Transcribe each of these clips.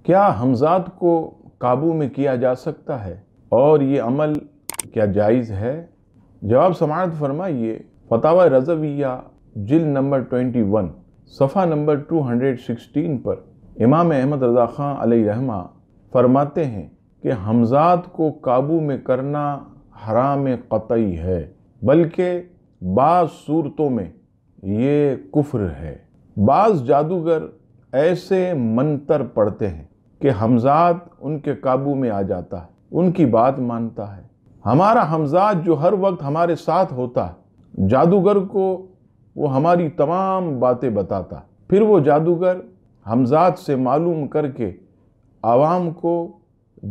کیا حمزات کو قابو میں کیا جا سکتا ہے اور یہ عمل کیا جائز ہے؟ جواب سماعت فرمائیے۔ فتاوی رضویہ جلد نمبر 21 صفحہ نمبر 216 پر امام احمد رضا خان علیہ رحمہ فرماتے ہیں کہ حمزات کو قابو میں کرنا حرام قطعی ہے، بلکہ بعض صورتوں میں یہ کفر ہے۔ بعض جادوگر ایسے منتر پڑھتے ہیں کہ حمزات ان کے قابو میں آ جاتا ہے، ان کی بات مانتا ہے۔ ہمارا حمزات جو ہر وقت ہمارے ساتھ ہوتا ہے، جادوگر کو وہ ہماری تمام باتیں بتاتا ہے، پھر وہ جادوگر حمزات سے معلوم کر کے عوام کو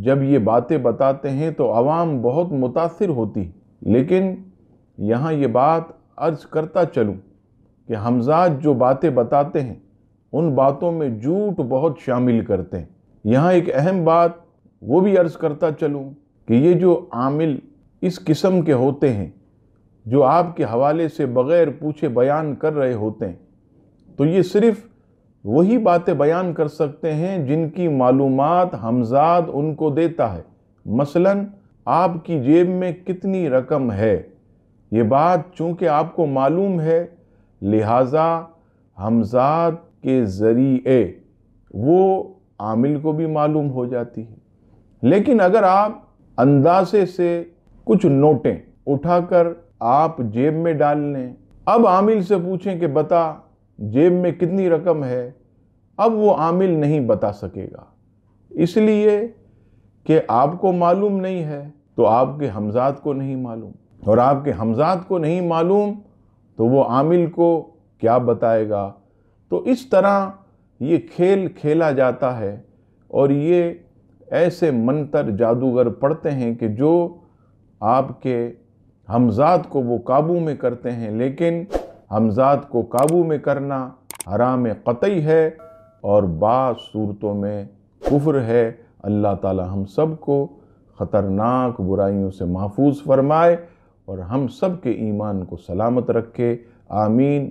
جب یہ باتیں بتاتے ہیں تو عوام بہت متاثر ہوتی، لیکن یہاں یہ بات عرض کرتا چلوں کہ حمزات جو باتیں بتاتے ہیں ان باتوں میں جھوٹ بہت شامل کرتے ہیں۔ یہاں ایک اہم بات وہ بھی عرض کرتا چلوں کہ یہ جو عامل اس قسم کے ہوتے ہیں جو آپ کے حوالے سے بغیر پوچھے بیان کر رہے ہوتے ہیں، تو یہ صرف وہی باتیں بیان کر سکتے ہیں جن کی معلومات حمزات ان کو دیتا ہے۔ مثلا آپ کی جیب میں کتنی رقم ہے، یہ بات چونکہ آپ کو معلوم ہے، لہٰذا حمزات کے ذریعے وہ عامل کو بھی معلوم ہو جاتی ہے۔ لیکن اگر آپ اندازے سے کچھ نوٹیں اٹھا کر آپ جیب میں ڈال لیں، اب عامل سے پوچھیں کہ بتا جیب میں کتنی رقم ہے، اب وہ عامل نہیں بتا سکے گا، اس لیے کہ آپ کو معلوم نہیں ہے تو آپ کے حمزات کو نہیں معلوم، اور آپ کے حمزات کو نہیں معلوم تو وہ عامل کو کیا بتائے گا۔ تو اس طرح یہ کھیل کھیلا جاتا ہے، اور یہ ایسے منتر جادوگر پڑھتے ہیں کہ جو آپ کے حمزات کو وہ قابو میں کرتے ہیں، لیکن حمزات کو قابو میں کرنا حرام قطعی ہے اور بعض صورتوں میں کفر ہے۔ اللہ تعالی ہم سب کو خطرناک برائیوں سے محفوظ فرمائے اور ہم سب کے ایمان کو سلامت رکھے، آمین۔